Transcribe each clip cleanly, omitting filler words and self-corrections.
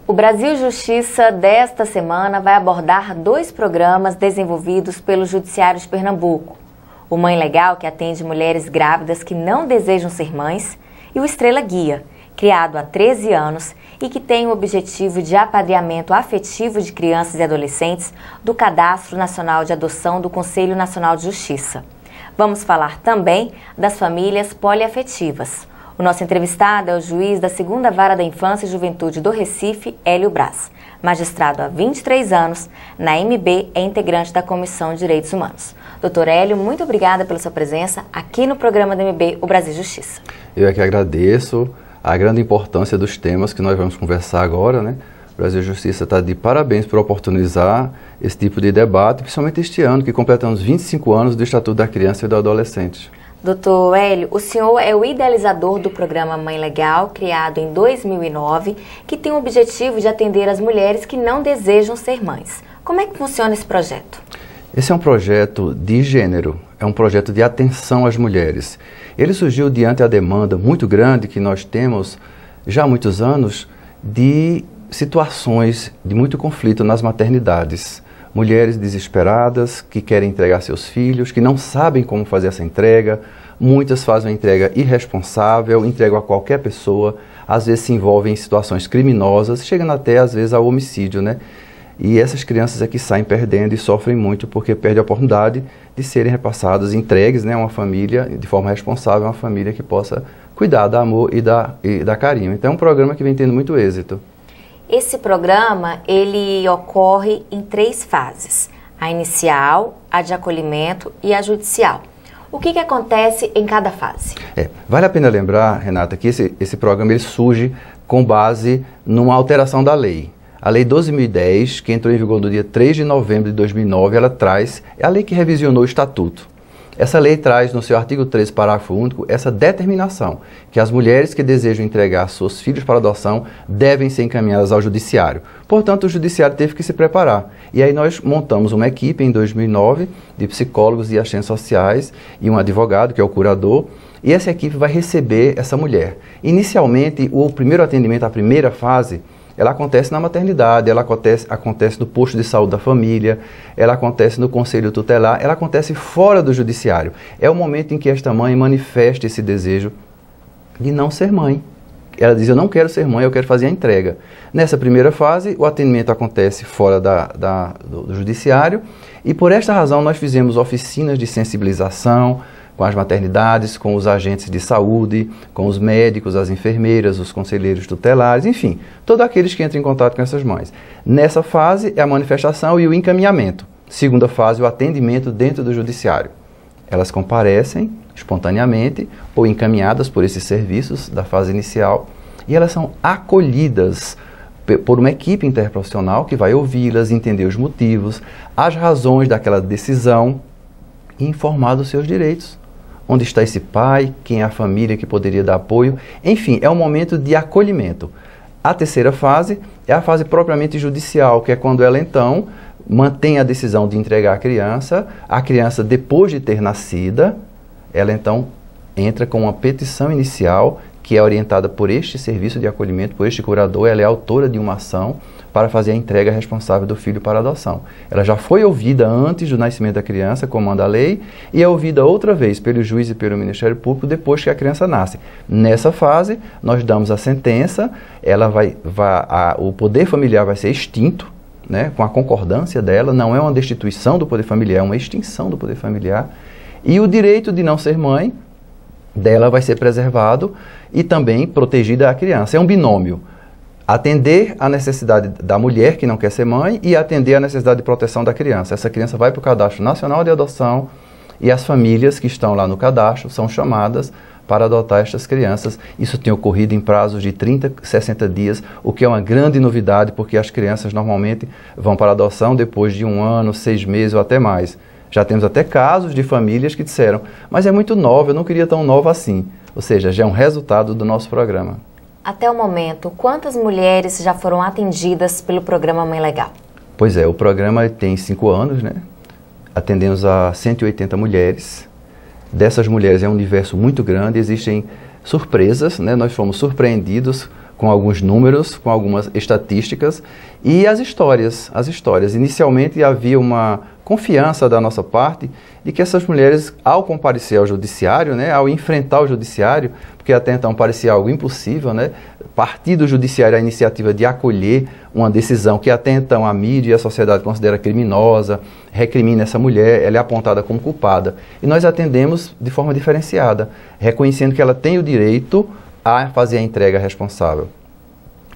O Brasil Justiça desta semana vai abordar 2 programas desenvolvidos pelo Judiciário de Pernambuco. O Mãe Legal, que atende mulheres grávidas que não desejam ser mães, e o Estrela Guia, criado há 13 anos e que tem o objetivo de apadrinhamento afetivo de crianças e adolescentes do Cadastro Nacional de Adoção do Conselho Nacional de Justiça. Vamos falar também das famílias poliafetivas. O nosso entrevistado é o juiz da 2ª Vara da Infância e Juventude do Recife, Hélio Braz. Magistrado há 23 anos, na MB é integrante da Comissão de Direitos Humanos. Doutor Hélio, muito obrigada pela sua presença aqui no programa da MB, o Brasil Justiça. Eu é que agradeço a grande importância dos temas que nós vamos conversar agora, né? O Brasil Justiça está de parabéns por oportunizar esse tipo de debate, principalmente este ano, que completamos 25 anos do Estatuto da Criança e do Adolescente. Doutor Hélio, o senhor é o idealizador do programa Mãe Legal, criado em 2009, que tem o objetivo de atender as mulheres que não desejam ser mães. Como é que funciona esse projeto? Esse é um projeto de gênero, é um projeto de atenção às mulheres. Ele surgiu diante da demanda muito grande que nós temos já há muitos anos de situações de muito conflito nas maternidades. Mulheres desesperadas que querem entregar seus filhos, que não sabem como fazer essa entrega. Muitas fazem uma entrega irresponsável, entregam a qualquer pessoa, às vezes se envolvem em situações criminosas, chegando até às vezes ao homicídio, né? E essas crianças é que saem perdendo e sofrem muito porque perdem a oportunidade de serem repassadas, entregues, né, a uma família de forma responsável, uma família que possa cuidar, dar amor e dar carinho. Então é um programa que vem tendo muito êxito. Esse programa, ele ocorre em 3 fases: a inicial, a de acolhimento e a judicial. O que acontece em cada fase? Vale a pena lembrar, Renata, que esse programa ele surge com base numa alteração da lei. A Lei 12.010, que entrou em vigor no dia 3 de novembro de 2009, é a lei que revisionou o Estatuto. Essa lei traz no seu artigo 13, parágrafo único, essa determinação que as mulheres que desejam entregar seus filhos para adoção devem ser encaminhadas ao judiciário. Portanto, o judiciário teve que se preparar. E aí nós montamos uma equipe em 2009 de psicólogos e assistentes sociais e um advogado, que é o curador, e essa equipe vai receber essa mulher. Inicialmente, o primeiro atendimento, a primeira fase, ela acontece na maternidade, ela acontece no posto de saúde da família, ela acontece no conselho tutelar, ela acontece fora do judiciário. É o momento em que esta mãe manifesta esse desejo de não ser mãe. Ela diz: eu não quero ser mãe, eu quero fazer a entrega. Nessa primeira fase, o atendimento acontece fora do judiciário e por esta razão nós fizemos oficinas de sensibilização com as maternidades, com os agentes de saúde, com os médicos, as enfermeiras, os conselheiros tutelares, enfim, todos aqueles que entram em contato com essas mães. Nessa fase é a manifestação e o encaminhamento. Segunda fase, o atendimento dentro do judiciário. Elas comparecem espontaneamente ou encaminhadas por esses serviços da fase inicial e elas são acolhidas por uma equipe interprofissional que vai ouvi-las, entender os motivos, as razões daquela decisão e informar dos seus direitos. Onde está esse pai, quem é a família que poderia dar apoio. Enfim, é um momento de acolhimento. A terceira fase é a fase propriamente judicial, que é quando ela então mantém a decisão de entregar a criança depois de ter nascida, ela então entra com uma petição inicial que é orientada por este serviço de acolhimento, por este curador. Ela é autora de uma ação para fazer a entrega responsável do filho para adoção. Ela já foi ouvida antes do nascimento da criança, como manda a lei, e é ouvida outra vez pelo juiz e pelo Ministério Público depois que a criança nasce. Nessa fase, nós damos a sentença, o poder familiar vai ser extinto, né, com a concordância dela, não é uma destituição do poder familiar, é uma extinção do poder familiar, e o direito de não ser mãe dela vai ser preservado e também protegida a criança. É um binômio. Atender a necessidade da mulher que não quer ser mãe e atender a necessidade de proteção da criança. Essa criança vai para o Cadastro Nacional de Adoção e as famílias que estão lá no cadastro são chamadas para adotar estas crianças. Isso tem ocorrido em prazos de 30, 60 dias, o que é uma grande novidade, porque as crianças normalmente vão para a adoção depois de 1 ano, 6 meses ou até mais. Já temos até casos de famílias que disseram: mas é muito nova, eu não queria tão nova assim. Ou seja, já é um resultado do nosso programa. Até o momento, quantas mulheres já foram atendidas pelo programa Mãe Legal? Pois é, o programa tem 5 anos, né? Atendemos a 180 mulheres. Dessas mulheres é um universo muito grande, existem surpresas, né? Nós fomos surpreendidos com alguns números, com algumas estatísticas e as histórias. Inicialmente havia uma confiança da nossa parte de que essas mulheres, ao comparecer ao judiciário, né, ao enfrentar o judiciário, porque até então parecia algo impossível, né, partir do judiciário a iniciativa de acolher uma decisão que até então a mídia e a sociedade considera criminosa, recrimina essa mulher, ela é apontada como culpada. E nós atendemos de forma diferenciada, reconhecendo que ela tem o direito a fazer a entrega responsável.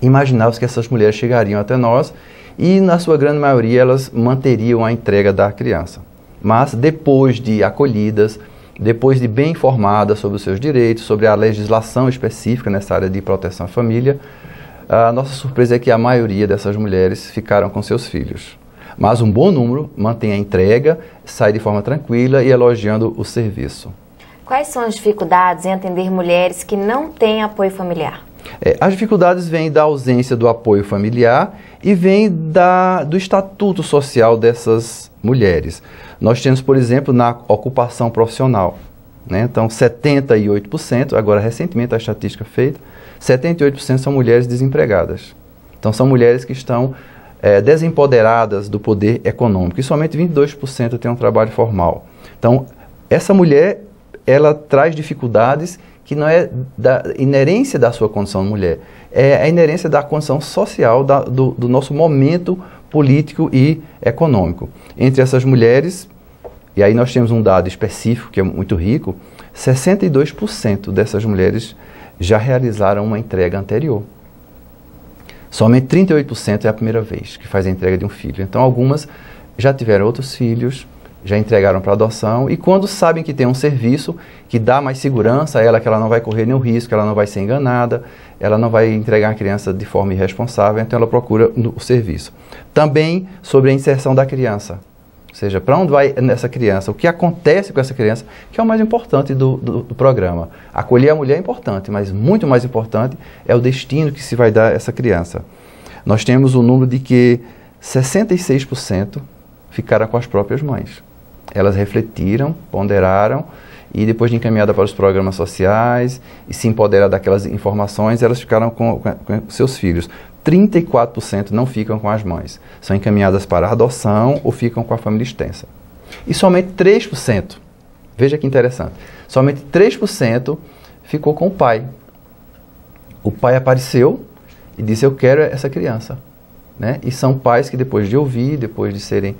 Imaginava-se que essas mulheres chegariam até nós e, na sua grande maioria, elas manteriam a entrega da criança. Mas, depois de acolhidas, depois de bem informadas sobre os seus direitos, sobre a legislação específica nessa área de proteção à família, a nossa surpresa é que a maioria dessas mulheres ficaram com seus filhos. Mas um bom número mantém a entrega, sai de forma tranquila e elogiando o serviço. Quais são as dificuldades em atender mulheres que não têm apoio familiar? As dificuldades vêm da ausência do apoio familiar e vêm do estatuto social dessas mulheres. Nós temos, por exemplo, na ocupação profissional, né? Então, 78%, agora recentemente a estatística feita, 78% são mulheres desempregadas. Então, são mulheres que estão desempoderadas do poder econômico e somente 22% têm um trabalho formal. Então, essa mulher, ela traz dificuldades que não é da inerência da sua condição de mulher, é a inerência da condição social do nosso momento político e econômico. Entre essas mulheres, e aí nós temos um dado específico que é muito rico, 62% dessas mulheres já realizaram uma entrega anterior. Somente 38% é a primeira vez que faz a entrega de um filho. Então algumas já tiveram outros filhos, já entregaram para adoção e quando sabem que tem um serviço que dá mais segurança a ela, que ela não vai correr nenhum risco, ela não vai ser enganada, ela não vai entregar a criança de forma irresponsável, então ela procura o serviço. Também sobre a inserção da criança, ou seja, para onde vai essa criança, o que acontece com essa criança, que é o mais importante do programa. Acolher a mulher é importante, mas muito mais importante é o destino que se vai dar a essa criança. Nós temos o número de que 66% ficaram com as próprias mães. Elas refletiram, ponderaram e depois de encaminhada para os programas sociais e se empoderar daquelas informações, elas ficaram com seus filhos. 34% não ficam com as mães. São encaminhadas para a adoção ou ficam com a família extensa. E somente 3%, veja que interessante, somente 3% ficou com o pai. O pai apareceu e disse, eu quero essa criança. Né? E são pais que depois de ouvir, depois de serem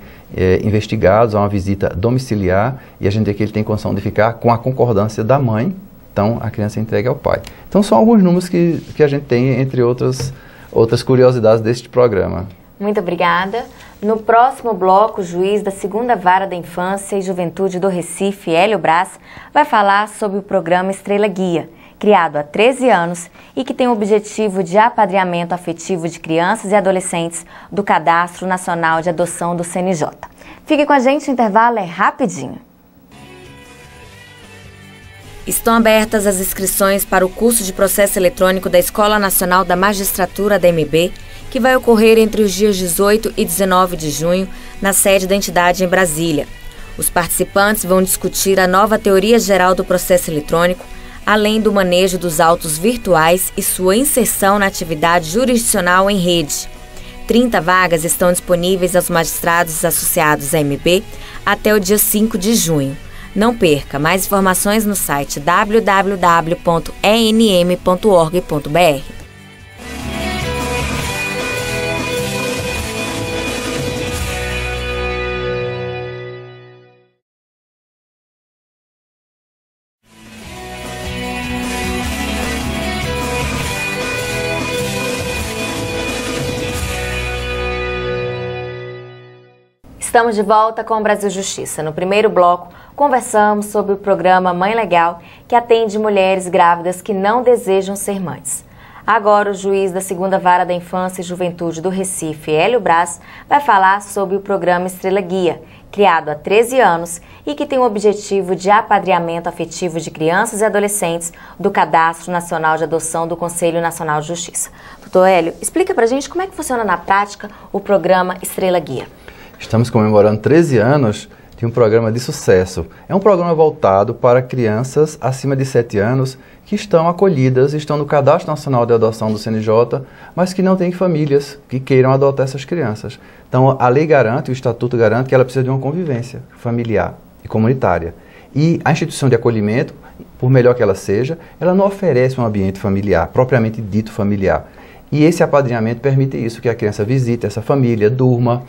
investigados, há uma visita domiciliar e a gente vê que ele tem condição de ficar com a concordância da mãe, então a criança é entregue ao pai. Então são alguns números que a gente tem, entre outras curiosidades deste programa. Muito obrigada. No próximo bloco, o juiz da 2ª Vara da Infância e Juventude do Recife, Hélio Braz, vai falar sobre o programa Estrela Guia, criado há 13 anos e que tem o objetivo de apadrinhamento afetivo de crianças e adolescentes do Cadastro Nacional de Adoção do CNJ. Fique com a gente, o intervalo é rapidinho. Estão abertas as inscrições para o curso de processo eletrônico da Escola Nacional da Magistratura da MB, que vai ocorrer entre os dias 18 e 19 de junho, na sede da entidade em Brasília. Os participantes vão discutir a nova teoria geral do processo eletrônico, além do manejo dos autos virtuais e sua inserção na atividade jurisdicional em rede. 30 vagas estão disponíveis aos magistrados associados à MB até o dia 5 de junho. Não perca, mais informações no site www.enm.org.br. Estamos de volta com o Brasil Justiça. No primeiro bloco, conversamos sobre o programa Mãe Legal, que atende mulheres grávidas que não desejam ser mães. Agora, o juiz da 2ª Vara da Infância e Juventude do Recife, Hélio Braz, vai falar sobre o programa Estrela Guia, criado há 13 anos e que tem o objetivo de apadrinhamento afetivo de crianças e adolescentes do Cadastro Nacional de Adoção do Conselho Nacional de Justiça. Doutor Hélio, explica pra gente como é que funciona na prática o programa Estrela Guia. Estamos comemorando 13 anos de um programa de sucesso. É um programa voltado para crianças acima de 7 anos que estão acolhidas, estão no Cadastro Nacional de Adoção do CNJ, mas que não têm famílias que queiram adotar essas crianças. Então, a lei garante, o Estatuto garante que ela precisa de uma convivência familiar e comunitária. E a instituição de acolhimento, por melhor que ela seja, ela não oferece um ambiente familiar, propriamente dito familiar. E esse apadrinhamento permite isso, que a criança visite essa família, durma,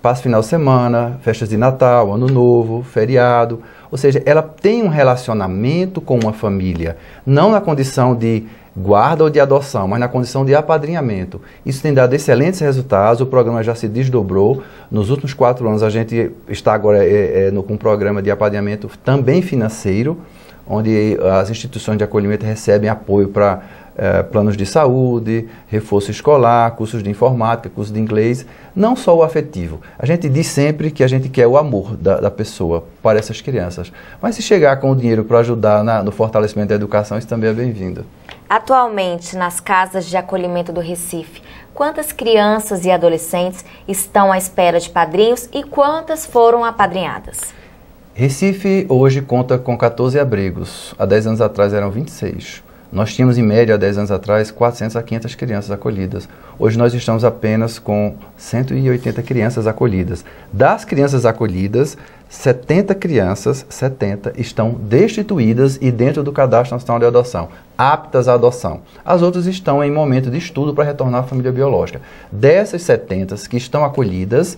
passe final de semana, festas de Natal, Ano Novo, feriado. Ou seja, ela tem um relacionamento com uma família, não na condição de guarda ou de adoção, mas na condição de apadrinhamento. Isso tem dado excelentes resultados, o programa já se desdobrou. Nos últimos 4 anos a gente está agora com um programa de apadrinhamento também financeiro, onde as instituições de acolhimento recebem apoio para planos de saúde, reforço escolar, cursos de informática, cursos de inglês, não só o afetivo. A gente diz sempre que a gente quer o amor da pessoa para essas crianças, mas se chegar com o dinheiro para ajudar no fortalecimento da educação, isso também é bem-vindo. Atualmente, nas casas de acolhimento do Recife, quantas crianças e adolescentes estão à espera de padrinhos e quantas foram apadrinhadas? Recife hoje conta com 14 abrigos, há 10 anos atrás eram 26. Nós tínhamos, em média, há 10 anos atrás, 400 a 500 crianças acolhidas. Hoje nós estamos apenas com 180 crianças acolhidas. Das crianças acolhidas, 70 crianças, 70, estão destituídas e dentro do Cadastro Nacional de Adoção, aptas à adoção. As outras estão em momento de estudo para retornar à família biológica. Dessas 70 que estão acolhidas,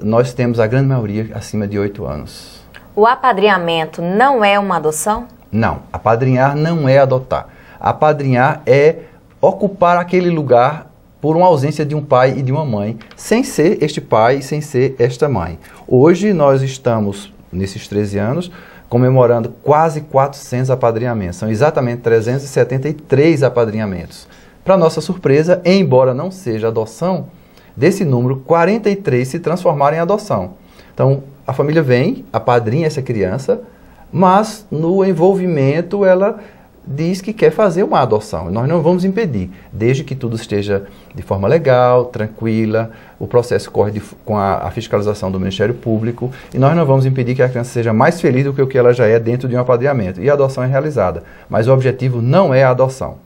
nós temos a grande maioria acima de 8 anos. O apadrinhamento não é uma adoção? Não, apadrinhar não é adotar. Apadrinhar é ocupar aquele lugar por uma ausência de um pai e de uma mãe, sem ser este pai e sem ser esta mãe. Hoje nós estamos, nesses 13 anos, comemorando quase 400 apadrinhamentos. São exatamente 373 apadrinhamentos. Para nossa surpresa, embora não seja adoção, desse número, 43 se transformaram em adoção. Então, a família vem, apadrinha essa criança, mas no envolvimento ela diz que quer fazer uma adoção. Nós não vamos impedir, desde que tudo esteja de forma legal, tranquila, o processo corre com a fiscalização do Ministério Público e nós não vamos impedir que a criança seja mais feliz do que o que ela já é dentro de um apadrinhamento. E a adoção é realizada, mas o objetivo não é a adoção.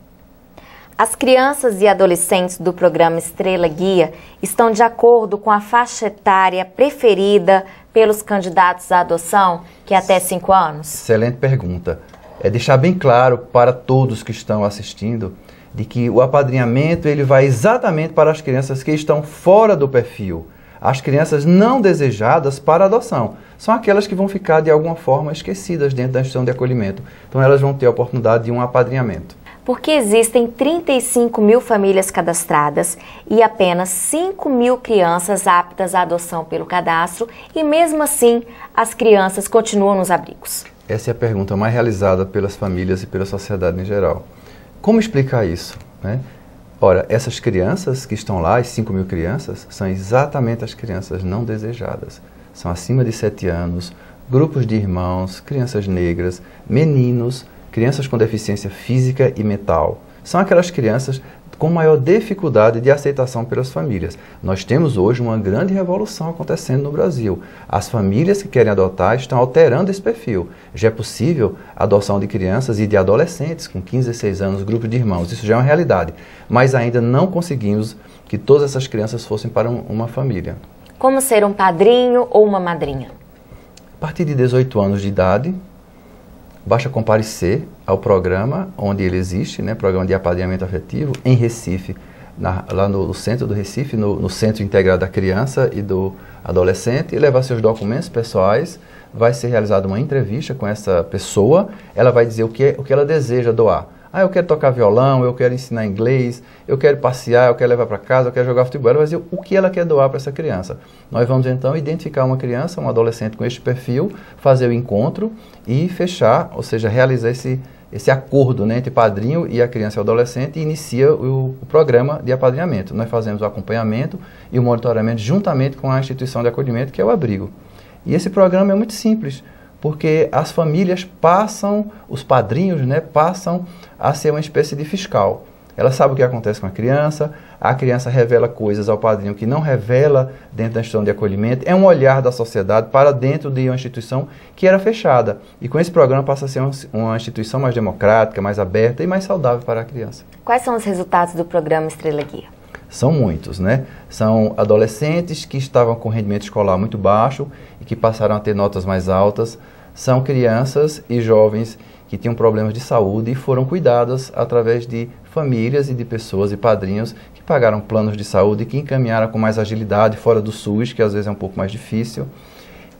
As crianças e adolescentes do programa Estrela Guia estão de acordo com a faixa etária preferida pelos candidatos à adoção, que é até 5 anos? Excelente pergunta. É deixar bem claro para todos que estão assistindo de que o apadrinhamento ele vai exatamente para as crianças que estão fora do perfil. As crianças não desejadas para adoção são aquelas que vão ficar de alguma forma esquecidas dentro da instituição de acolhimento. Então elas vão ter a oportunidade de um apadrinhamento. Porque existem 35 mil famílias cadastradas e apenas 5 mil crianças aptas à adoção pelo cadastro e mesmo assim as crianças continuam nos abrigos. Essa é a pergunta mais realizada pelas famílias e pela sociedade em geral. Como explicar isso, né? Ora, essas crianças que estão lá, as 5 mil crianças, são exatamente as crianças não desejadas. São acima de 7 anos, grupos de irmãos, crianças negras, meninos, crianças com deficiência física e mental. São aquelas crianças com maior dificuldade de aceitação pelas famílias. Nós temos hoje uma grande revolução acontecendo no Brasil. As famílias que querem adotar estão alterando esse perfil. Já é possível a adoção de crianças e de adolescentes com 15, 16 anos, grupo de irmãos. Isso já é uma realidade. Mas ainda não conseguimos que todas essas crianças fossem para uma família. Como ser um padrinho ou uma madrinha? A partir de 18 anos de idade, basta comparecer ao programa onde ele existe, né, programa de apadrinhamento afetivo, em Recife, lá no centro do Recife, no Centro Integrado da Criança e do Adolescente, e levar seus documentos pessoais. Vai ser realizada uma entrevista com essa pessoa, ela vai dizer o que ela deseja doar. Eu quero tocar violão, eu quero ensinar inglês, eu quero passear, eu quero levar para casa, eu quero jogar futebol. Ela vai dizer o que ela quer doar para essa criança. Nós vamos então identificar uma criança, um adolescente com este perfil, fazer o encontro e fechar, ou seja, realizar esse acordo, né, entre padrinho e a criança e o adolescente e inicia o programa de apadrinhamento. Nós fazemos o acompanhamento e o monitoramento juntamente com a instituição de acolhimento, que é o abrigo. E esse programa é muito simples, porque as famílias passam, os padrinhos, né, passam a ser uma espécie de fiscal. Ela sabe o que acontece com a a criança revela coisas ao padrinho que não revela dentro da instituição de acolhimento, é um olhar da sociedade para dentro de uma instituição que era fechada. E com esse programa passa a ser uma instituição mais democrática, mais aberta e mais saudável para a criança. Quais são os resultados do programa Estrela Guia? São muitos, né? São adolescentes que estavam com rendimento escolar muito baixo e que passaram a ter notas mais altas. São crianças e jovens que tinham problemas de saúde e foram cuidadas através de famílias e de pessoas e padrinhos que pagaram planos de saúde e que encaminharam com mais agilidade fora do SUS, que às vezes é um pouco mais difícil.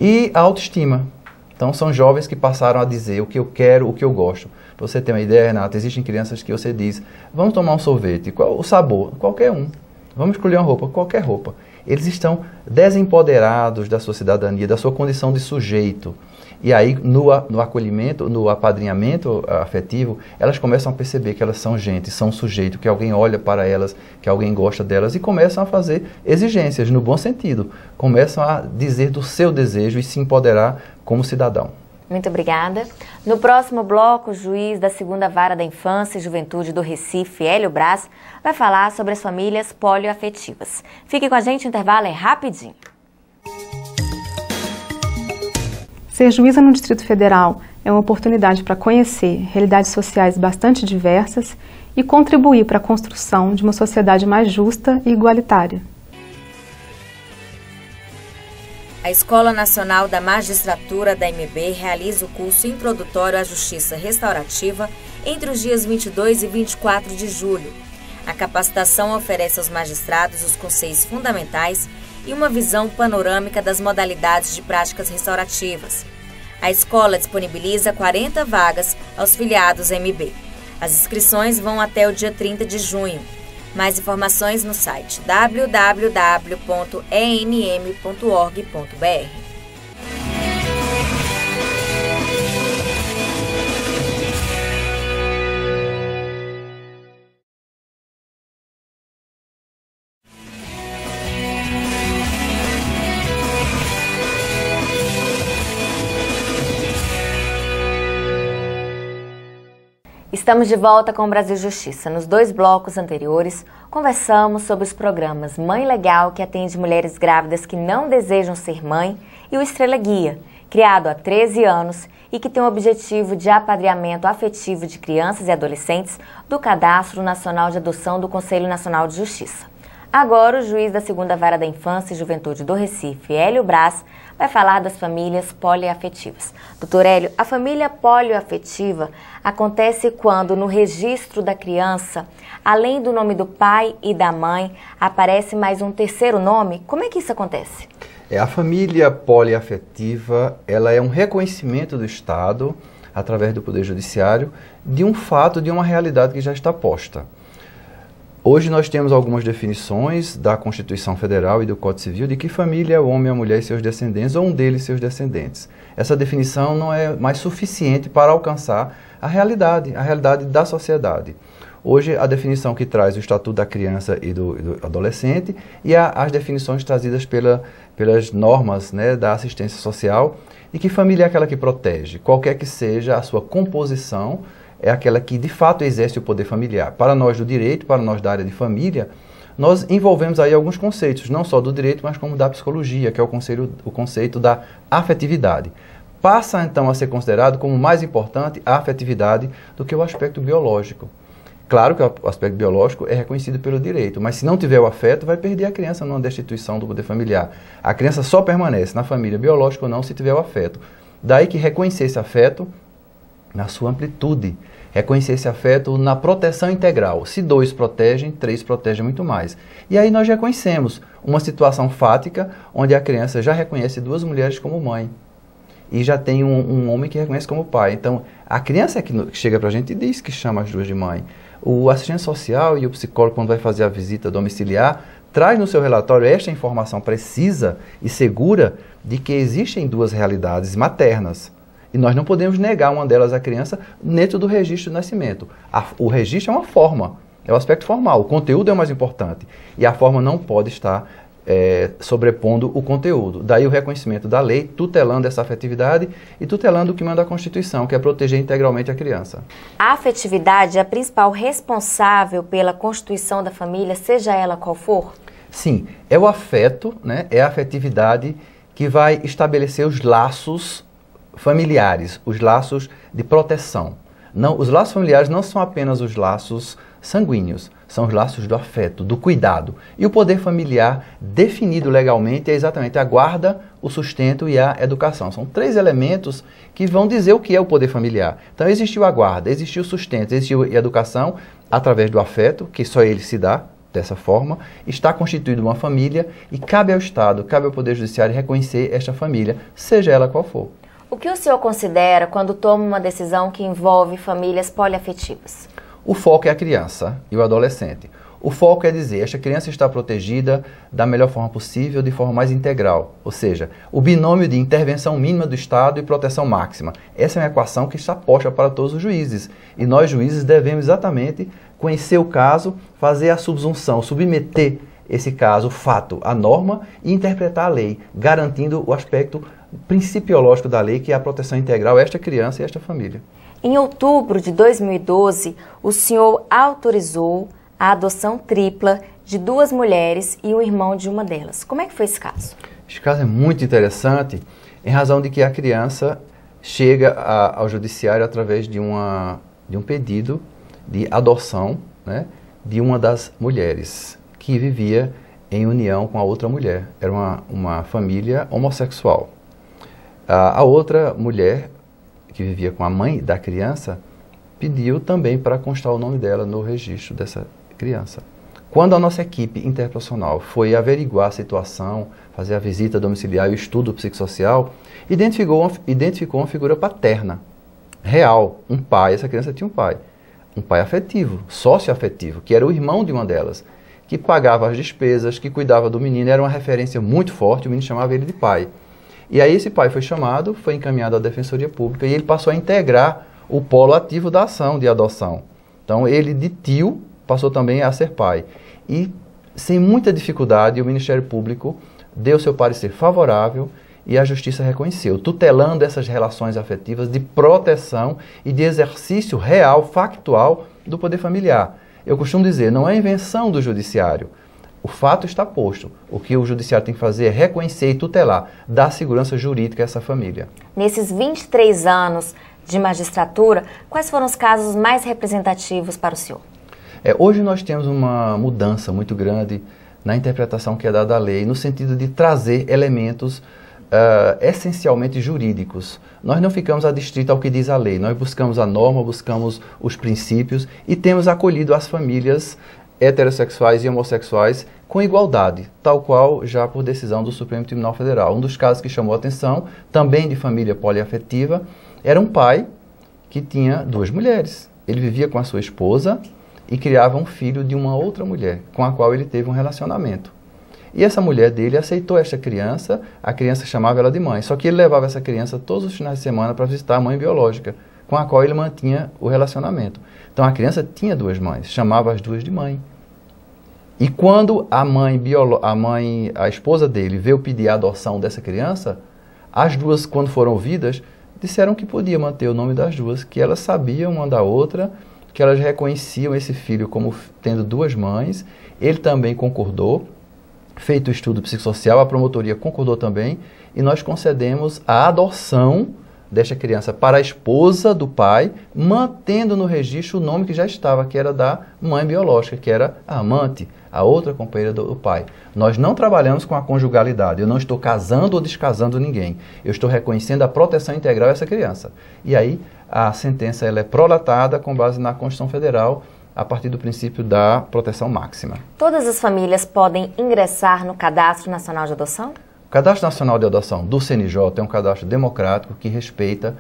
E a autoestima. Então são jovens que passaram a dizer o que eu quero, o que eu gosto. Para você ter uma ideia, Renata, existem crianças que você diz, vamos tomar um sorvete, qual o sabor? Qualquer um. Vamos escolher uma roupa, qualquer roupa. Eles estão desempoderados da sua cidadania, da sua condição de sujeito. E aí, no acolhimento, no apadrinhamento afetivo, elas começam a perceber que elas são gente, são sujeito, que alguém olha para elas, que alguém gosta delas e começam a fazer exigências, no bom sentido. Começam a dizer do seu desejo e se empoderar como cidadão. Muito obrigada. No próximo bloco, o juiz da 2ª Vara da Infância e Juventude do Recife, Hélio Braz, vai falar sobre as famílias polioafetivas. Fique com a gente, o intervalo é rapidinho. Ser juíza no Distrito Federal é uma oportunidade para conhecer realidades sociais bastante diversas e contribuir para a construção de uma sociedade mais justa e igualitária. A Escola Nacional da Magistratura da MB realiza o curso introdutório à Justiça Restaurativa entre os dias 22 e 24 de julho. A capacitação oferece aos magistrados os conceitos fundamentais e uma visão panorâmica das modalidades de práticas restaurativas. A escola disponibiliza 40 vagas aos filiados MB. As inscrições vão até o dia 30 de junho. Mais informações no site www.enm.org.br. Estamos de volta com o Brasil Justiça. Nos 2 blocos anteriores, conversamos sobre os programas Mãe Legal, que atende mulheres grávidas que não desejam ser mãe, e o Estrela Guia, criado há 13 anos e que tem o objetivo de apadrinhamento afetivo de crianças e adolescentes do Cadastro Nacional de Adoção do Conselho Nacional de Justiça. Agora, o juiz da 2ª Vara da Infância e Juventude do Recife, Hélio Braz, vai falar das famílias poliafetivas. Doutor Hélio, a família poliafetiva acontece quando no registro da criança, além do nome do pai e da mãe, aparece mais um terceiro nome? Como é que isso acontece? A família poliafetiva, ela é um reconhecimento do Estado, através do Poder Judiciário, de um fato, de uma realidade que já está posta. Hoje nós temos algumas definições da Constituição Federal e do Código Civil de que família é o homem, a mulher e seus descendentes, ou um deles e seus descendentes. Essa definição não é mais suficiente para alcançar a realidade da sociedade. Hoje, a definição que traz o Estatuto da Criança e do Adolescente e as definições trazidas pelas normas, né, da assistência social, e que família é aquela que protege, qualquer que seja a sua composição, é aquela que de fato exerce o poder familiar. Para nós do direito, para nós da área de família, nós envolvemos aí alguns conceitos, não só do direito, mas como da psicologia, que é o conceito da afetividade. Passa então a ser considerado como mais importante a afetividade do que o aspecto biológico. Claro que o aspecto biológico é reconhecido pelo direito, mas se não tiver o afeto, vai perder a criança numa destituição do poder familiar. A criança só permanece na família biológica ou não se tiver o afeto. Daí que reconhecer esse afeto na sua amplitude, reconhecer esse afeto na proteção integral. Se 2 protegem, 3 protegem muito mais. E aí nós reconhecemos uma situação fática onde a criança já reconhece 2 mulheres como mãe e já tem um homem que reconhece como pai. Então, a criança é que chega para a gente e diz que chama as 2 de mãe. O assistente social e o psicólogo, quando vai fazer a visita domiciliar, traz no seu relatório esta informação precisa e segura de que existem 2 realidades maternas. E nós não podemos negar uma delas à criança dentro do registro de nascimento. O registro é uma forma, é o aspecto formal, o conteúdo é o mais importante. E a forma não pode estar sobrepondo o conteúdo. Daí o reconhecimento da lei, tutelando essa afetividade e tutelando o que manda a Constituição, que é proteger integralmente a criança. A afetividade é a principal responsável pela constituição da família, seja ela qual for? Sim, é o afeto, né? É a afetividade que vai estabelecer os laços familiares, os laços de proteção. Não, os laços familiares não são apenas os laços sanguíneos, são os laços do afeto, do cuidado. E o poder familiar definido legalmente é exatamente a guarda, o sustento e a educação. São 3 elementos que vão dizer o que é o poder familiar. Então existiu a guarda, existiu o sustento, existiu a educação através do afeto, que só ele se dá dessa forma, está constituída uma família e cabe ao Estado, cabe ao Poder Judiciário reconhecer esta família, seja ela qual for. O que o senhor considera quando toma uma decisão que envolve famílias poliafetivas? O foco é a criança e o adolescente. O foco é dizer, esta criança está protegida da melhor forma possível, de forma mais integral. Ou seja, o binômio de intervenção mínima do Estado e proteção máxima. Essa é uma equação que está posta para todos os juízes. E nós, juízes, devemos exatamente conhecer o caso, fazer a subsunção, submeter esse caso, o fato, à norma e interpretar a lei, garantindo o aspecto principiológico da lei, que é a proteção integral a esta criança e a esta família. Em outubro de 2012, o senhor autorizou a adoção tripla de 2 mulheres e o irmão de uma delas. Como é que foi esse caso? Esse caso é muito interessante em razão de que a criança chega ao judiciário através de um pedido de adoção, né, de uma das mulheres que vivia em união com a outra mulher. Era uma família homossexual. A outra mulher, que vivia com a mãe da criança, pediu também para constar o nome dela no registro dessa criança. Quando a nossa equipe interprofissional foi averiguar a situação, fazer a visita domiciliar e o estudo psicossocial, identificou uma figura paterna, real, um pai. Essa criança tinha um pai afetivo, sócio-afetivo, que era o irmão de uma delas, que pagava as despesas, que cuidava do menino, era uma referência muito forte, o menino chamava ele de pai. E aí esse pai foi chamado, foi encaminhado à Defensoria Pública e ele passou a integrar o polo ativo da ação de adoção. Então ele de tio passou também a ser pai. E sem muita dificuldade o Ministério Público deu seu parecer favorável e a Justiça reconheceu, tutelando essas relações afetivas de proteção e de exercício real, factual do poder familiar. Eu costumo dizer, não é invenção do Judiciário. O fato está posto. O que o Judiciário tem que fazer é reconhecer e tutelar, dar segurança jurídica a essa família. Nesses 23 anos de magistratura, quais foram os casos mais representativos para o senhor? Hoje nós temos uma mudança muito grande na interpretação que é dada à lei, no sentido de trazer elementos essencialmente jurídicos. Nós não ficamos adstritos ao que diz a lei, nós buscamos a norma, buscamos os princípios e temos acolhido as famílias heterossexuais e homossexuais com igualdade, tal qual já por decisão do Supremo Tribunal Federal. Um dos casos que chamou a atenção, também de família poliafetiva, era um pai que tinha 2 mulheres. Ele vivia com a sua esposa e criava um filho de uma outra mulher, com a qual ele teve um relacionamento. E essa mulher dele aceitou esta criança, a criança chamava ela de mãe, só que ele levava essa criança todos os finais de semana para visitar a mãe biológica, com a qual ele mantinha o relacionamento. Então a criança tinha 2 mães, chamava as 2 de mãe. E quando a esposa dele veio pedir a adoção dessa criança, as 2, quando foram ouvidas, disseram que podia manter o nome das 2, que elas sabiam uma da outra, que elas reconheciam esse filho como tendo 2 mães. Ele também concordou, feito o estudo psicossocial, a promotoria concordou também, e nós concedemos a adoção desta criança para a esposa do pai, mantendo no registro o nome que já estava, que era da mãe biológica, que era a amante, a outra companheira do pai. Nós não trabalhamos com a conjugalidade, eu não estou casando ou descasando ninguém, eu estou reconhecendo a proteção integral dessa criança. E aí a sentença ela é prolatada com base na Constituição Federal, a partir do princípio da proteção máxima. Todas as famílias podem ingressar no Cadastro Nacional de Adoção? O Cadastro Nacional de Adoção do CNJ é um cadastro democrático que respeita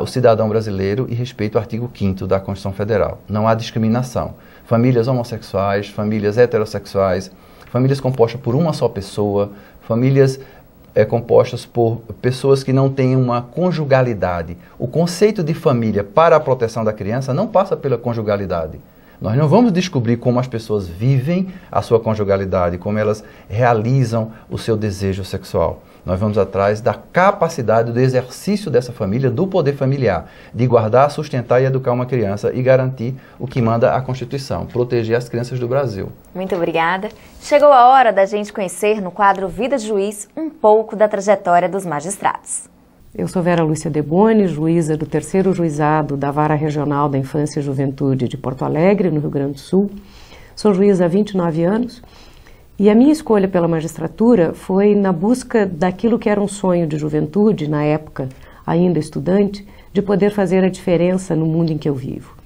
o cidadão brasileiro e respeita o artigo 5º da Constituição Federal. Não há discriminação. Famílias homossexuais, famílias heterossexuais, famílias compostas por uma só pessoa, famílias compostas por pessoas que não têm uma conjugalidade. O conceito de família para a proteção da criança não passa pela conjugalidade, Nós não vamos descobrir como as pessoas vivem a sua conjugalidade, como elas realizam o seu desejo sexual. Nós vamos atrás da capacidade do exercício dessa família, do poder familiar, de guardar, sustentar e educar uma criança e garantir o que manda a Constituição, proteger as crianças do Brasil. Muito obrigada. Chegou a hora da gente conhecer no quadro Vida de Juiz um pouco da trajetória dos magistrados. Eu sou Vera Lúcia Deboni, juíza do 3º Juizado da Vara Regional da Infância e Juventude de Porto Alegre, no Rio Grande do Sul. Sou juíza há 29 anos e a minha escolha pela magistratura foi na busca daquilo que era um sonho de juventude, na época ainda estudante, de poder fazer a diferença no mundo em que eu vivo.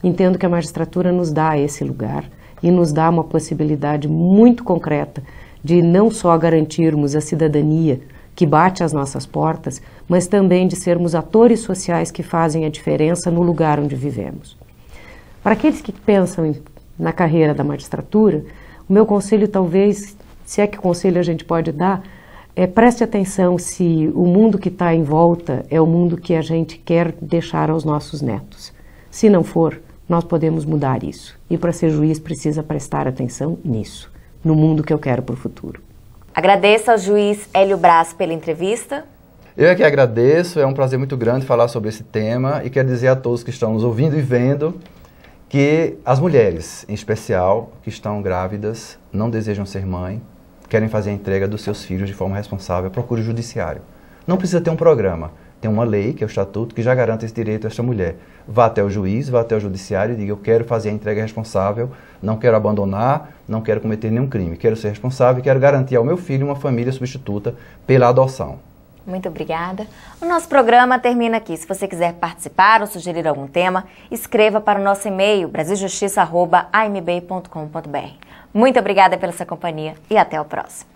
Entendo que a magistratura nos dá esse lugar e nos dá uma possibilidade muito concreta de não só garantirmos a cidadania que bate às nossas portas, mas também de sermos atores sociais que fazem a diferença no lugar onde vivemos. Para aqueles que pensam na carreira da magistratura, o meu conselho talvez, se é que conselho a gente pode dar, preste atenção se o mundo que está em volta é o mundo que a gente quer deixar aos nossos netos. Se não for, nós podemos mudar isso. E para ser juiz precisa prestar atenção nisso, no mundo que eu quero para o futuro. Agradeço ao juiz Hélio Braz pela entrevista. Eu é que agradeço, é um prazer muito grande falar sobre esse tema e quero dizer a todos que estão nos ouvindo e vendo que as mulheres, em especial, que estão grávidas, não desejam ser mãe, querem fazer a entrega dos seus filhos de forma responsável, procure o judiciário. Não precisa ter um programa, tem uma lei, que é o Estatuto, que já garante esse direito a esta mulher. Vá até o juiz, vá até o judiciário e diga: eu quero fazer a entrega responsável, não quero abandonar, não quero cometer nenhum crime, quero ser responsável e quero garantir ao meu filho uma família substituta pela adoção. Muito obrigada. O nosso programa termina aqui. Se você quiser participar ou sugerir algum tema, escreva para o nosso e-mail brasiljustiça@amb.com.br. Muito obrigada pela sua companhia e até o próximo.